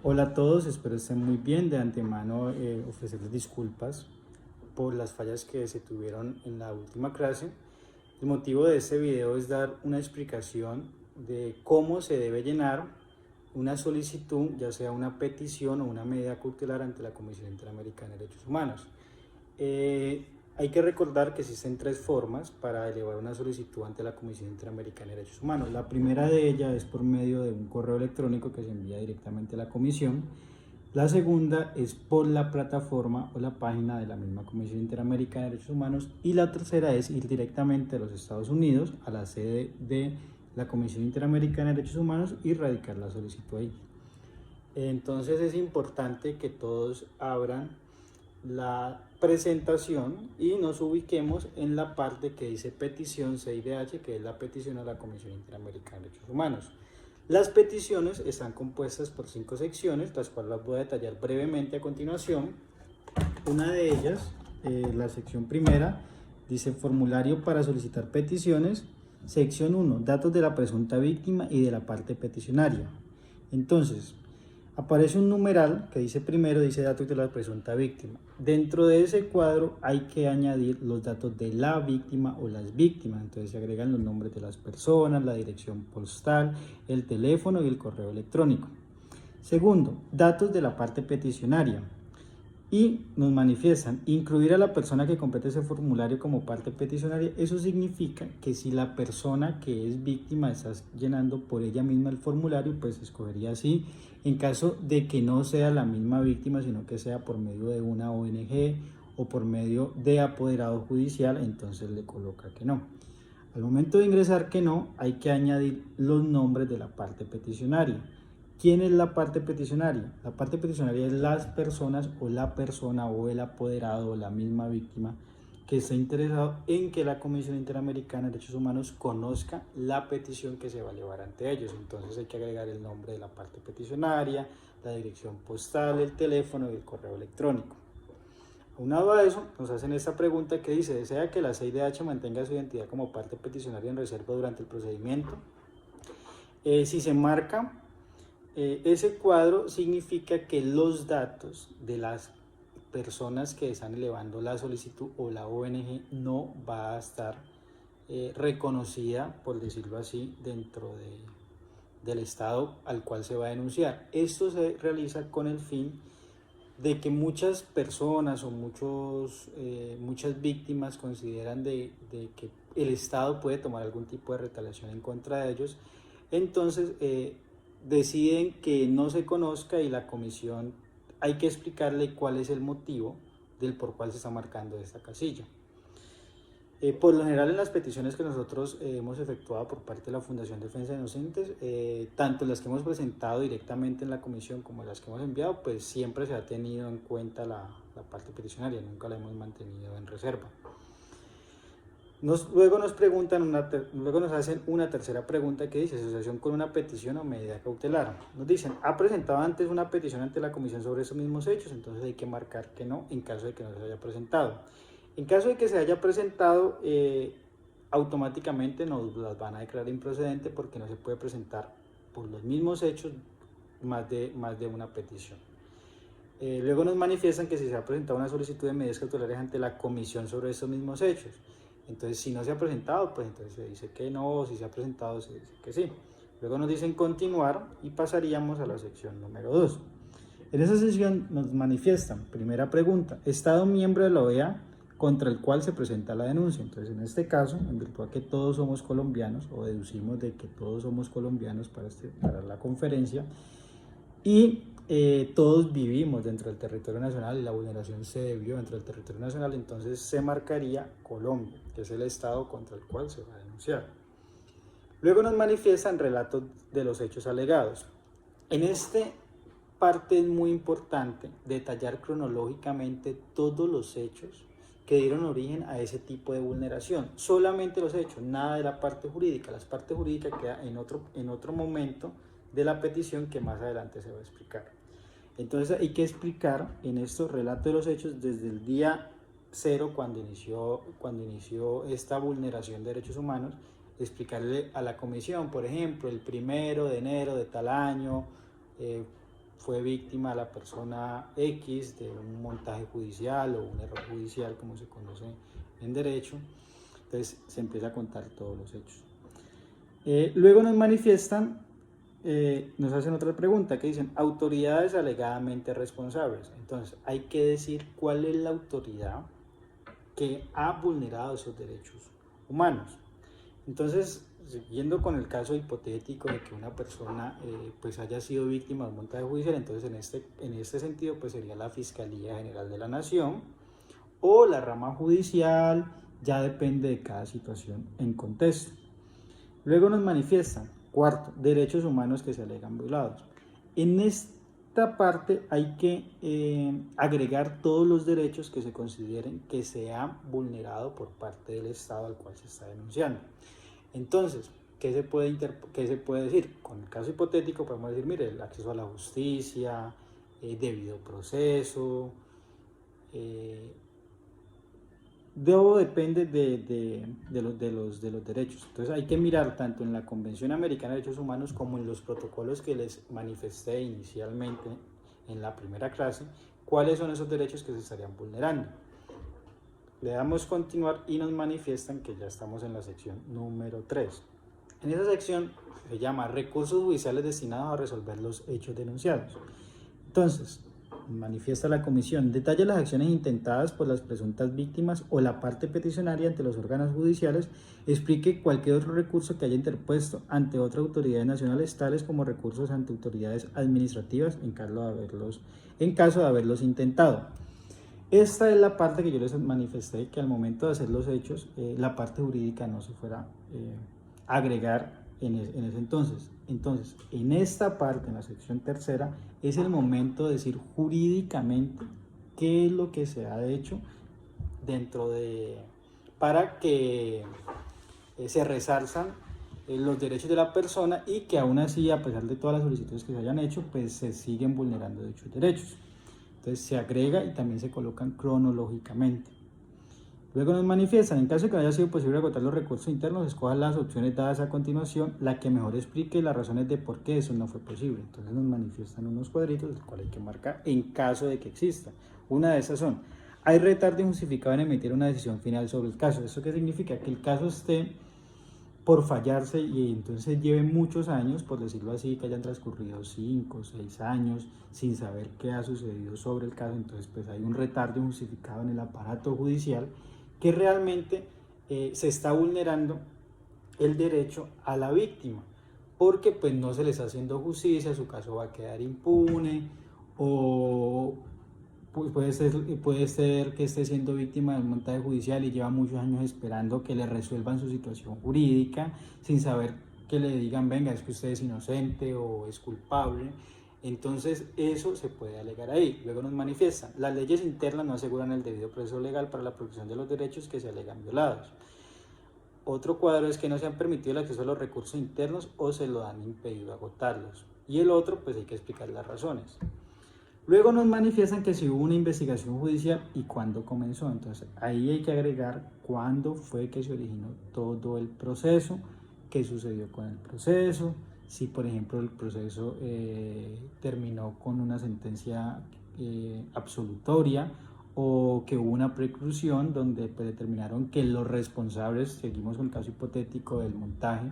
Hola a todos, espero estén muy bien. De antemano ofrecerles disculpas por las fallas que se tuvieron en la última clase. El motivo de este video es dar una explicación de cómo se debe llenar una solicitud, ya sea una petición o una medida cautelar ante la Comisión Interamericana de Derechos Humanos. Hay que recordar que existen tres formas para elevar una solicitud ante la Comisión Interamericana de Derechos Humanos. La primera de ellas es por medio de un correo electrónico que se envía directamente a la Comisión. La segunda es por la plataforma o la página de la misma Comisión Interamericana de Derechos Humanos. Y la tercera es ir directamente a los Estados Unidos, a la sede de la Comisión Interamericana de Derechos Humanos y radicar la solicitud ahí. Entonces es importante que todos abran la presentación y nos ubiquemos en la parte que dice petición CIDH, que es la petición a la Comisión Interamericana de Derechos Humanos. Las peticiones están compuestas por 5 secciones, las cuales las voy a detallar brevemente a continuación. Una de ellas, la sección primera, dice formulario para solicitar peticiones. Sección 1, datos de la presunta víctima y de la parte peticionaria. Entonces, aparece un numeral que dice primero, dice datos de la presunta víctima. Dentro de ese cuadro hay que añadir los datos de la víctima o las víctimas. Entonces se agregan los nombres de las personas, la dirección postal, el teléfono y el correo electrónico. Segundo, datos de la parte peticionaria. Y nos manifiestan incluir a la persona que complete ese formulario como parte peticionaria. Eso significa que si la persona que es víctima está llenando por ella misma el formulario, pues escogería así. En caso de que no sea la misma víctima, sino que sea por medio de una ONG o por medio de apoderado judicial, entonces le coloca que no. Al momento de ingresar que no, hay que añadir los nombres de la parte peticionaria. ¿Quién es la parte peticionaria? La parte peticionaria es las personas o la persona o el apoderado o la misma víctima que está interesado en que la Comisión Interamericana de Derechos Humanos conozca la petición que se va a elevar ante ellos. Entonces hay que agregar el nombre de la parte peticionaria, la dirección postal, el teléfono y el correo electrónico. Aunado a eso, nos hacen esta pregunta que dice, ¿desea que la CIDH mantenga su identidad como parte peticionaria en reserva durante el procedimiento? Si se marca ese cuadro, significa que los datos de las personas que están elevando la solicitud o la ONG no va a estar reconocida, por decirlo así, dentro del estado al cual se va a denunciar. Esto se realiza con el fin de que muchas personas o muchas víctimas consideran de que el Estado puede tomar algún tipo de retaliación en contra de ellos. Entonces deciden que no se conozca y la comisión hay que explicarle cuál es el motivo del por cual se está marcando esta casilla. Por lo general en las peticiones que nosotros hemos efectuado por parte de la Fundación Defensa de Inocentes, tanto las que hemos presentado directamente en la comisión como las que hemos enviado, pues siempre se ha tenido en cuenta la parte peticionaria, nunca la hemos mantenido en reserva. Luego nos hacen una tercera pregunta que dice asociación con una petición o medida cautelar. Nos dicen, ¿ha presentado antes una petición ante la comisión sobre esos mismos hechos? Entonces hay que marcar que no en caso de que no se haya presentado. En caso de que se haya presentado, automáticamente nos las van a declarar improcedente porque no se puede presentar por los mismos hechos más de una petición. Luego nos manifiestan que si se ha presentado una solicitud de medidas cautelares ante la comisión sobre estos mismos hechos. Entonces, si no se ha presentado, pues entonces se dice que no, si se ha presentado, se dice que sí. Luego nos dicen continuar y pasaríamos a la sección número 2. En esa sección nos manifiestan, primera pregunta, Estado miembro de la OEA contra el cual se presenta la denuncia. Entonces, en este caso, en virtud de que todos somos colombianos, o deducimos de que todos somos colombianos para la conferencia, y todos vivimos dentro del territorio nacional y la vulneración se debió dentro del territorio nacional, entonces se marcaría Colombia, que es el estado contra el cual se va a denunciar. Luego nos manifiestan relatos de los hechos alegados. En esta parte es muy importante detallar cronológicamente todos los hechos que dieron origen a ese tipo de vulneración. Solamente los hechos, nada de la parte jurídica. La parte jurídica queda en otro momento de la petición que más adelante se va a explicar. Entonces hay que explicar en estos relatos de los hechos desde el día cero cuando inició esta vulneración de derechos humanos, explicarle a la comisión, por ejemplo, el 1 de enero de tal año, fue víctima la persona X de un montaje judicial o un error judicial, como se conoce en derecho. Entonces se empieza a contar todos los hechos. Luego nos manifiestan, nos hacen otra pregunta que dicen autoridades alegadamente responsables. Entonces hay que decir cuál es la autoridad que ha vulnerado esos derechos humanos. Entonces, siguiendo con el caso hipotético de que una persona pues haya sido víctima de un montaje judicial, entonces en este sentido pues sería la Fiscalía General de la Nación o la rama judicial, ya depende de cada situación en contexto. Luego nos manifiestan, cuarto, derechos humanos que se alegan violados. En esta parte hay que agregar todos los derechos que se consideren que se han vulnerado por parte del Estado al cual se está denunciando. Entonces, ¿qué se puede decir? Con el caso hipotético podemos decir, mire, el acceso a la justicia, debido proceso, depende de los derechos. Entonces hay que mirar tanto en la Convención Americana de Derechos Humanos como en los protocolos que les manifesté inicialmente en la primera clase, cuáles son esos derechos que se estarían vulnerando. Le damos continuar y nos manifiestan que ya estamos en la sección número 3. En esa sección se llama recursos judiciales destinados a resolver los hechos denunciados. Entonces, manifiesta la comisión, detalla las acciones intentadas por las presuntas víctimas o la parte peticionaria ante los órganos judiciales, explique cualquier otro recurso que haya interpuesto ante otras autoridades nacionales, tales como recursos ante autoridades administrativas en caso de haberlos intentado. Esta es la parte que yo les manifesté, que al momento de hacer los hechos, la parte jurídica no se fuera a agregar en ese entonces. Entonces, en esta parte, en la sección tercera, es el momento de decir jurídicamente qué es lo que se ha hecho para que se resalzan los derechos de la persona y que aún así, a pesar de todas las solicitudes que se hayan hecho, pues se siguen vulnerando dichos derechos. Entonces se agrega y también se colocan cronológicamente. Luego nos manifiestan, en caso de que no haya sido posible agotar los recursos internos, escojan las opciones dadas a continuación, la que mejor explique las razones de por qué eso no fue posible. Entonces nos manifiestan unos cuadritos, los cuales hay que marcar en caso de que exista. Una de esas son, hay retardo injustificado en emitir una decisión final sobre el caso. ¿Eso qué significa? Que el caso esté por fallarse y entonces lleve muchos años, por decirlo así, que hayan transcurrido 5 o 6 años sin saber qué ha sucedido sobre el caso. Entonces pues hay un retardo injustificado en el aparato judicial que realmente se está vulnerando el derecho a la víctima, porque pues no se le está haciendo justicia, su caso va a quedar impune, o pues puede ser que esté siendo víctima de un montaje judicial y lleva muchos años esperando que le resuelvan su situación jurídica, sin saber que le digan, venga, es que usted es inocente o es culpable. Entonces eso se puede alegar ahí. Luego nos manifiestan, las leyes internas no aseguran el debido proceso legal para la protección de los derechos que se alegan violados. Otro cuadro es que no se han permitido el acceso a los recursos internos o se lo han impedido agotarlos. Y el otro, pues hay que explicar las razones. Luego nos manifiestan que si hubo una investigación judicial y cuándo comenzó. Entonces ahí hay que agregar cuándo fue que se originó todo el proceso, qué sucedió con el proceso, si por ejemplo el proceso terminó con una sentencia absolutoria o que hubo una preclusión donde pues, determinaron que los responsables, seguimos con el caso hipotético del montaje,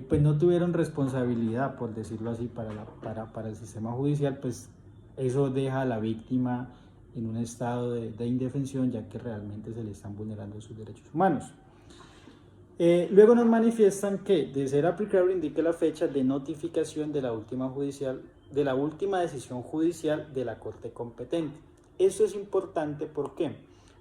pues no tuvieron responsabilidad, por decirlo así, para el sistema judicial, pues eso deja a la víctima en un estado de indefensión, ya que realmente se le están vulnerando sus derechos humanos. Luego nos manifiestan que, de ser aplicable, indique la fecha de notificación de la última decisión judicial de la Corte competente. Esto es importante, ¿por qué?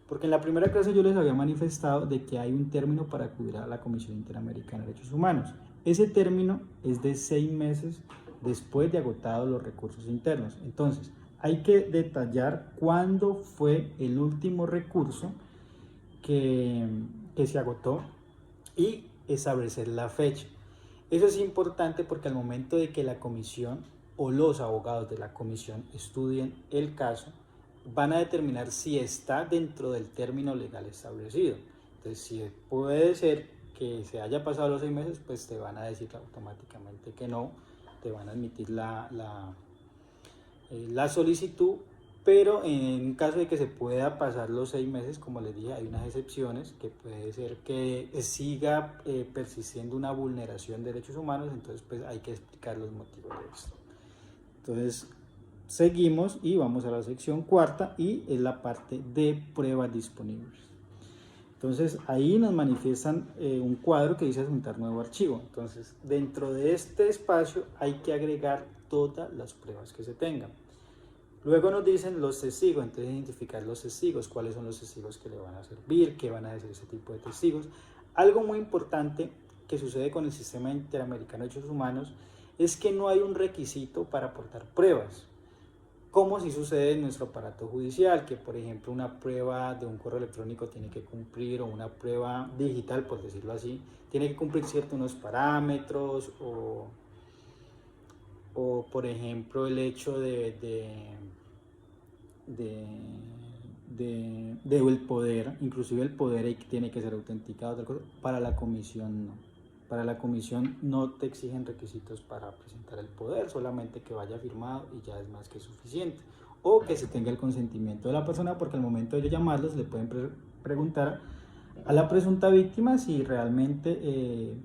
Porque en la primera clase yo les había manifestado de que hay un término para acudir a la Comisión Interamericana de Derechos Humanos. Ese término es de 6 meses después de agotados los recursos internos. Entonces, hay que detallar cuándo fue el último recurso que se agotó y establecer la fecha. Eso es importante porque al momento de que la comisión o los abogados de la comisión estudien el caso, van a determinar si está dentro del término legal establecido. Entonces, si puede ser que se haya pasado los 6 meses, pues te van a decir automáticamente que no, te van a admitir la solicitud, pero en caso de que se pueda pasar los 6 meses, como les dije, hay unas excepciones que puede ser que siga persistiendo una vulneración de derechos humanos, entonces pues hay que explicar los motivos de esto. Entonces seguimos y vamos a la sección cuarta y es la parte de pruebas disponibles. Entonces ahí nos manifiestan un cuadro que dice adjuntar nuevo archivo. Entonces dentro de este espacio hay que agregar todas las pruebas que se tengan. Luego nos dicen los testigos, entonces identificar los testigos, cuáles son los testigos que le van a servir, qué van a decir ese tipo de testigos. Algo muy importante que sucede con el Sistema Interamericano de Derechos Humanos es que no hay un requisito para aportar pruebas, como si sucede en nuestro aparato judicial, que por ejemplo una prueba de un correo electrónico tiene que cumplir, o una prueba digital, por decirlo así, tiene que cumplir ciertos unos parámetros, o por ejemplo el hecho de el poder, inclusive el poder tiene que ser autenticado, otra cosa. Para la comisión no. Para la comisión no te exigen requisitos para presentar el poder, solamente que vaya firmado y ya es más que suficiente. O que se tenga el consentimiento de la persona, porque al momento de llamarlos le pueden preguntar a la presunta víctima si realmente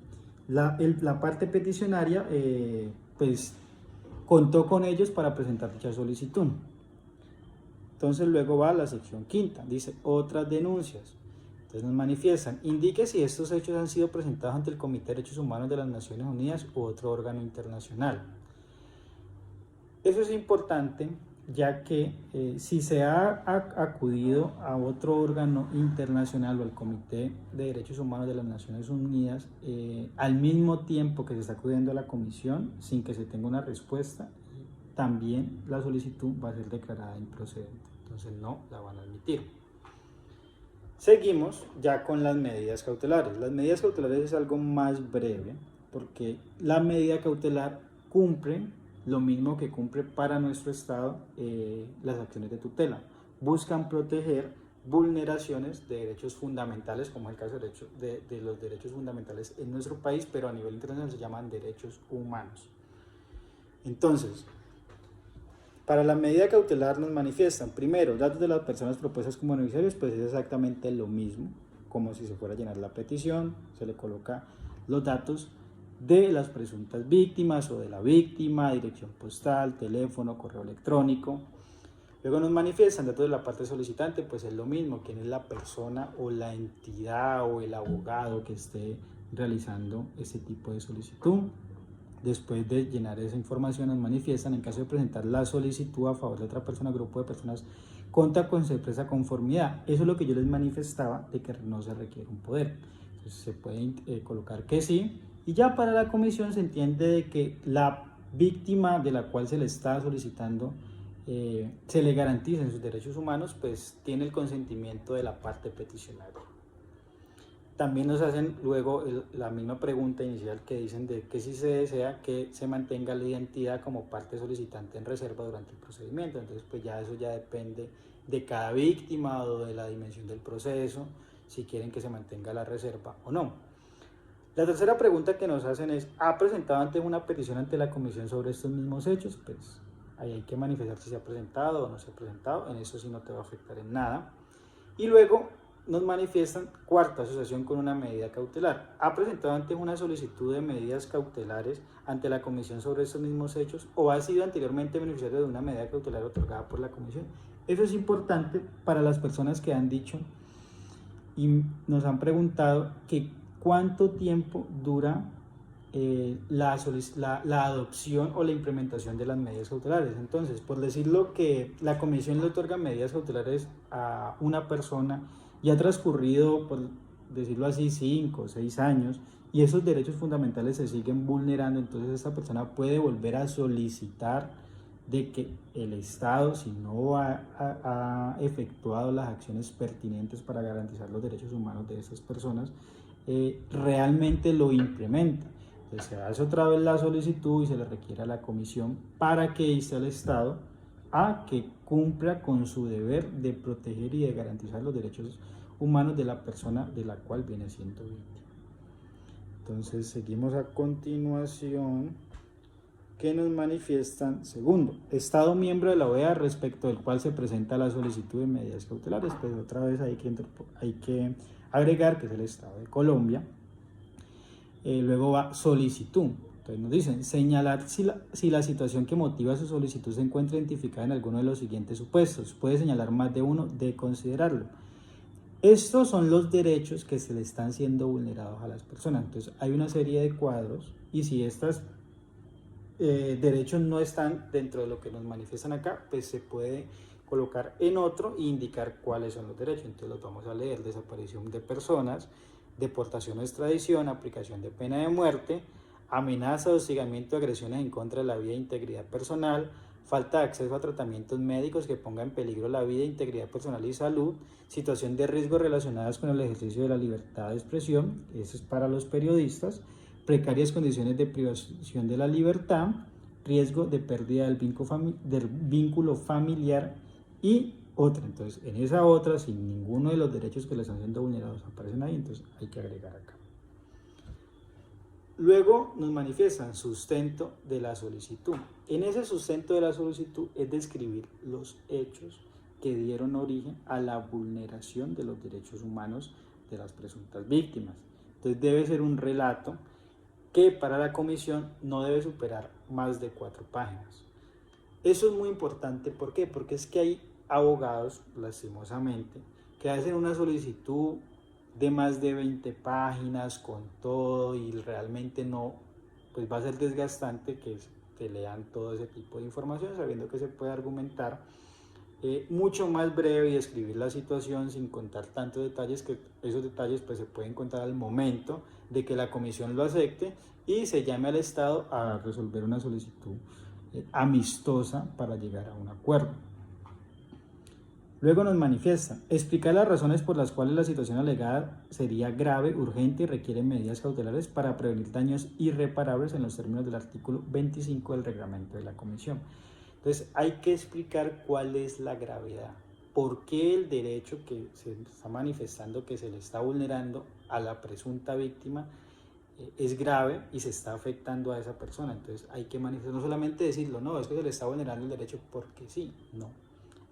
la parte peticionaria pues contó con ellos para presentar dicha solicitud. Entonces luego va a la sección quinta, dice otras denuncias. Entonces nos manifiestan, indique si estos hechos han sido presentados ante el Comité de Derechos Humanos de las Naciones Unidas u otro órgano internacional. Eso es importante, ya que si se ha acudido a otro órgano internacional o al Comité de Derechos Humanos de las Naciones Unidas, al mismo tiempo que se está acudiendo a la comisión, sin que se tenga una respuesta, también la solicitud va a ser declarada improcedente, entonces no la van a admitir. Seguimos ya con las medidas cautelares. Las medidas cautelares es algo más breve, porque la medida cautelar cumple lo mismo que cumple para nuestro Estado las acciones de tutela. Buscan proteger vulneraciones de derechos fundamentales, como es el caso de los derechos fundamentales en nuestro país, pero a nivel internacional se llaman derechos humanos. Entonces, para la medida cautelar nos manifiestan, primero, datos de las personas propuestas como beneficiarios, pues es exactamente lo mismo, como si se fuera a llenar la petición, se le coloca los datos de las presuntas víctimas o de la víctima, dirección postal, teléfono, correo electrónico. Luego nos manifiestan datos de la parte solicitante, pues es lo mismo, quién es la persona o la entidad o el abogado que esté realizando ese tipo de solicitud. Después de llenar esa información nos manifiestan en caso de presentar la solicitud a favor de otra persona, grupo de personas, contra con su expresa conformidad. Eso es lo que yo les manifestaba de que no se requiere un poder. Entonces se puede colocar que sí, y ya para la comisión se entiende de que la víctima de la cual se le está solicitando se le garanticen sus derechos humanos, pues tiene el consentimiento de la parte peticionaria. También nos hacen luego la misma pregunta inicial, que dicen de que si se desea que se mantenga la identidad como parte solicitante en reserva durante el procedimiento. Entonces pues ya eso ya depende de cada víctima o de la dimensión del proceso, si quieren que se mantenga la reserva o no. La tercera pregunta que nos hacen es, ¿ha presentado antes una petición ante la comisión sobre estos mismos hechos? Pues ahí hay que manifestar si se ha presentado o no se ha presentado, en eso sí no te va a afectar en nada. Y luego nos manifiestan, cuarta, asociación con una medida cautelar. ¿Ha presentado antes una solicitud de medidas cautelares ante la comisión sobre estos mismos hechos o ha sido anteriormente beneficiario de una medida cautelar otorgada por la comisión? Eso es importante para las personas que han dicho y nos han preguntado que cuánto tiempo dura la adopción o la implementación de las medidas cautelares. Entonces, por decirlo que la comisión le otorga medidas cautelares a una persona y ha transcurrido, por decirlo así, 5 o 6 años y esos derechos fundamentales se siguen vulnerando, entonces esta persona puede volver a solicitar de que el Estado, si no ha efectuado las acciones pertinentes para garantizar los derechos humanos de esas personas, realmente lo implementa. Entonces se hace otra vez la solicitud y se le requiere a la comisión para que inste al Estado a que cumpla con su deber de proteger y de garantizar los derechos humanos de la persona de la cual viene siendo víctima. Entonces seguimos a continuación que nos manifiestan. Segundo, Estado miembro de la OEA respecto del cual se presenta la solicitud de medidas cautelares. Pues otra vez hay que agregar que es el Estado de Colombia. Luego va solicitud. Entonces nos dicen señalar si la situación que motiva su solicitud se encuentra identificada en alguno de los siguientes supuestos. Puede señalar más de uno de considerarlo. Estos son los derechos que se le están siendo vulnerados a las personas. Entonces hay una serie de cuadros y si estos derechos no están dentro de lo que nos manifiestan acá, pues se puede colocar en otro e indicar cuáles son los derechos. Entonces los vamos a leer: desaparición de personas, deportación o extradición, aplicación de pena de muerte, amenaza, hostigamiento, agresiones en contra de la vida e integridad personal, falta de acceso a tratamientos médicos que ponga en peligro la vida, integridad personal y salud, situación de riesgo relacionadas con el ejercicio de la libertad de expresión, eso es para los periodistas, precarias condiciones de privación de la libertad, riesgo de pérdida del vínculo familiar y otra. Entonces, en esa otra, si ninguno de los derechos que le están siendo vulnerados aparecen ahí, entonces hay que agregar acá. Luego nos manifiestan sustento de la solicitud. En ese sustento de la solicitud es describir los hechos que dieron origen a la vulneración de los derechos humanos de las presuntas víctimas. Entonces debe ser un relato que para la comisión no debe superar más de 4 páginas. Eso es muy importante, ¿por qué? Porque es que hay abogados, lastimosamente, que hacen una solicitud de más de 20 páginas con todo y realmente no, pues va a ser desgastante que te lean todo ese tipo de información, sabiendo que se puede argumentar mucho más breve y describir la situación sin contar tantos detalles, que esos detalles pues se pueden contar al momento de que la comisión lo acepte y se llame al Estado a resolver una solicitud amistosa para llegar a un acuerdo. Luego nos manifiesta explicar las razones por las cuales la situación alegada sería grave, urgente y requiere medidas cautelares para prevenir daños irreparables en los términos del artículo 25 del reglamento de la comisión. Entonces hay que explicar cuál es la gravedad, por qué el derecho que se está manifestando, que se le está vulnerando a la presunta víctima, es grave y se está afectando a esa persona. Entonces hay que manifestar, no solamente decirlo, no, es que se le está vulnerando el derecho porque sí, no.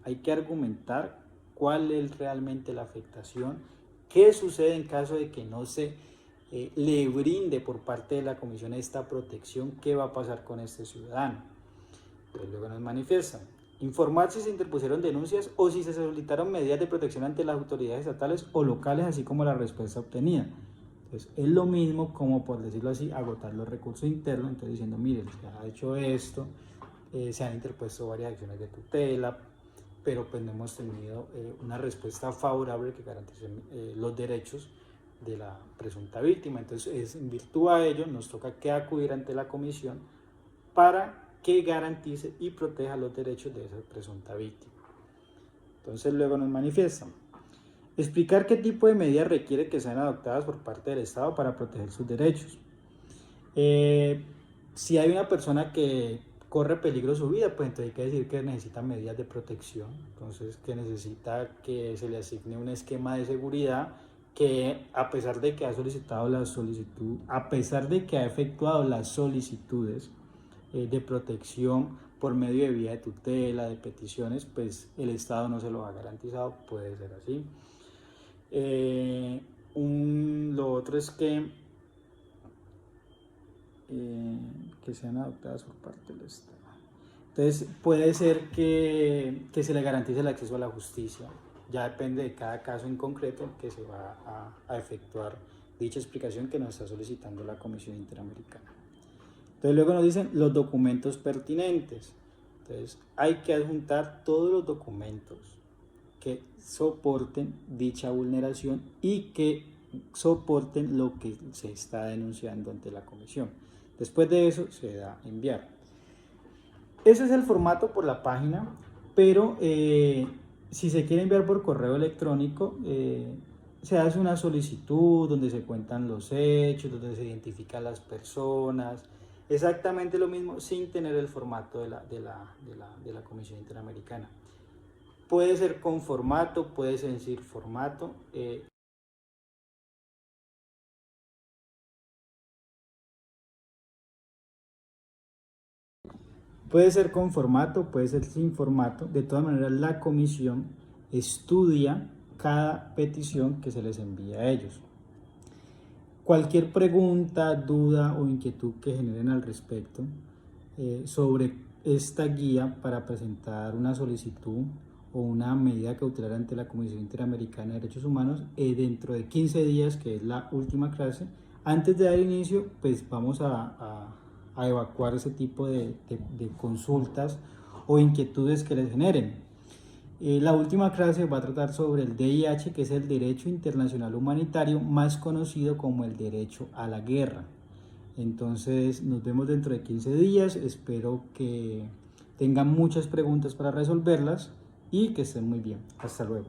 Hay que argumentar cuál es realmente la afectación, qué sucede en caso de que no se le brinde por parte de la comisión esta protección, qué va a pasar con este ciudadano. Entonces luego nos manifiestan informar si se interpusieron denuncias o si se solicitaron medidas de protección ante las autoridades estatales o locales, así como la respuesta obtenida. Entonces es lo mismo como, por decirlo así, agotar los recursos internos, entonces diciendo, mire, se ha hecho esto, se han interpuesto varias acciones de tutela, pero pues no hemos tenido una respuesta favorable que garantice los derechos de la presunta víctima. Entonces en virtud a ello nos toca que acudir ante la comisión para que garantice y proteja los derechos de esa presunta víctima. Entonces luego nos manifiestan explicar qué tipo de medidas requiere que sean adoptadas por parte del Estado para proteger sus derechos. Si hay una persona que corre peligro su vida, pues entonces hay que decir que necesita medidas de protección, entonces que necesita que se le asigne un esquema de seguridad, que a pesar de que ha solicitado la solicitud, a pesar de que ha efectuado las solicitudes de protección por medio de vía de tutela, de peticiones, pues el Estado no se lo ha garantizado, puede ser así. Lo otro es que sean adoptadas por parte del Estado. Entonces puede ser que se le garantice el acceso a la justicia. Ya depende de cada caso en concreto en que se va a efectuar dicha explicación que nos está solicitando la Comisión Interamericana. Entonces luego nos dicen los documentos pertinentes. Entonces hay que adjuntar todos los documentos que soporten dicha vulneración y que soporten lo que se está denunciando ante la comisión. Después de eso se da a enviar. Ese es el formato por la página, pero si se quiere enviar por correo electrónico, se hace una solicitud donde se cuentan los hechos, donde se identifican las personas, exactamente lo mismo sin tener el formato de la Comisión Interamericana. Puede ser con formato, puede ser sin formato. Puede ser con formato, puede ser sin formato. De todas maneras, la comisión estudia cada petición que se les envía a ellos. Cualquier pregunta, duda o inquietud que generen al respecto sobre esta guía para presentar una solicitud o una medida cautelar ante la Comisión Interamericana de Derechos Humanos dentro de 15 días, que es la última clase, antes de dar inicio, pues vamos a evacuar ese tipo de consultas o inquietudes que les generen. La última clase va a tratar sobre el DIH, que es el Derecho Internacional Humanitario, más conocido como el derecho a la guerra. Entonces nos vemos dentro de 15 días, espero que tengan muchas preguntas para resolverlas y que estén muy bien. Hasta luego.